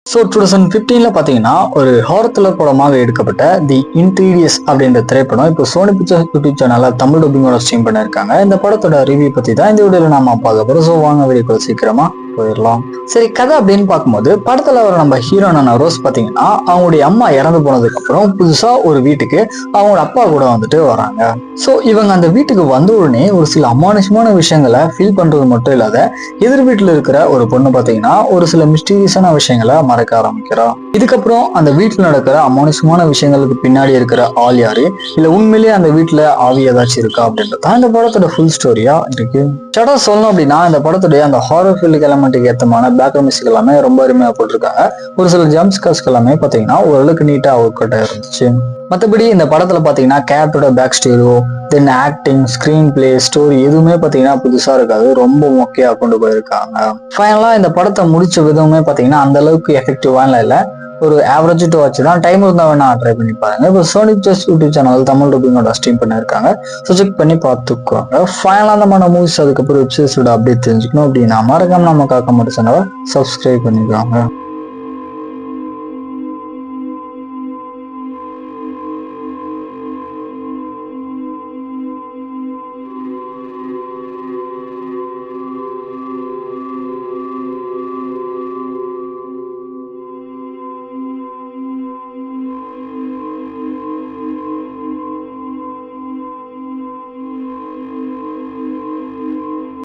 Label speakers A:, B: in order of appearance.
A: So 2015 பார்த்தீங்கன்னா ஒரு horror thriller படமாக எடுக்கப்பட்ட தி இன்டீரியஸ் அப்படின்ற திரைப்படம் இப்போ சோனி பிக்சர்ஸ் யூடியூப் சேனல்ல தமிழ் டப்பிங்கோட ஸ்ட்ரீம் பண்ணியிருக்காங்க. இந்த படத்தோட ரிவ்யூ பத்தி தான் இந்த வீடியோல நாம பார்க்க போறோம். ஸோ வாங்க வீடியோக்குள்ள சீக்கிரமா போயிடலாம். சரி, கதை அப்படின்னு பார்க்கும்போது படத்துல வர நம்ம ஹீரோனான ரோஸ் பாத்தீங்கன்னா அவங்களுடைய அம்மா இறந்து போனதுக்கு அப்புறம் புதுசா ஒரு வீட்டுக்கு அவங்களோட அப்பா கூட வந்துட்டு வராங்க. ஸோ இவங்க அந்த வீட்டுக்கு வந்த உடனே ஒரு சில அமானுஷமான விஷயங்களை ஃபீல் பண்றது மட்டும் இல்லாத எதிர் வீட்டுல இருக்கிற ஒரு பொண்ணு பாத்தீங்கன்னா ஒரு சில மிஸ்டீரியஸான விஷயங்களை மறக்க ஆரம்பிக்கிறா. இதுக்கப்புறம் அந்த வீட்டுல நடக்கிற அமானுஷமான விஷயங்களுக்கு பின்னாடி இருக்கிற ஆள் யாரு, இல்ல உண்மையிலேயே அந்த வீட்டுல ஆவி ஏதாச்சும் இருக்கா அப்படின்றத இந்த படத்தோட ஃபுல் ஸ்டோரியா இருக்கு. சடா சொல்லணும் அப்படின்னா இந்த படத்துடைய அந்த ஹாரர் ஃபீல்டு எலமெண்ட்டுக்கு ஏற்றமான பேக்ரவுண்ட் மியூசிக் எல்லாமே ரொம்ப அருமையா போட்டிருக்காங்க. ஒரு சில ஜம்ப்ஸ்கர்ஸ்க்கு எல்லாமே பாத்தீங்கன்னா ஓரளவுக்கு நீட்டா ஒர்க் அவுட் ஆயிருந்துச்சு. மற்றபடி இந்த படத்துல பாத்தீங்கன்னா கேரக்டரோட பேக் ஸ்டோரியோ தென் ஆக்டிங், ஸ்கிரீன் பிளே, ஸ்டோரி எதுவுமே பாத்தீங்கன்னா புதுசா இருக்காது, ரொம்ப மொக்கையா கொண்டு போயிருக்காங்க. ஃபைனலா இந்த படத்தை முடிச்ச விதமே பாத்தீங்கன்னா அந்த அளவுக்கு எஃபெக்டிவான இல்லை, ஒரு ஆவரேஜ் டு வாட்ச் தான். டைம் இருந்தா வேணா ட்ரை பண்ணி பாருங்க. இப்போ Sony Pictures YouTube channel Tamil டப்பிங்கோட ஸ்ட்ரீம் பண்ணியிருக்காங்க. ஸோ செக் பண்ணி பார்த்துக்கோங்க. ஃபைனலாக அந்த மூவிஸ் அதுக்கப்புறம் வெப்சீரிஸோட அப்டேட் தெரிஞ்சுக்கணும் அப்படின்னா மறக்காம நம்ம காக்க மாட்டேன் சேனலை சப்ஸ்கிரைப் பண்ணிக்கோங்க.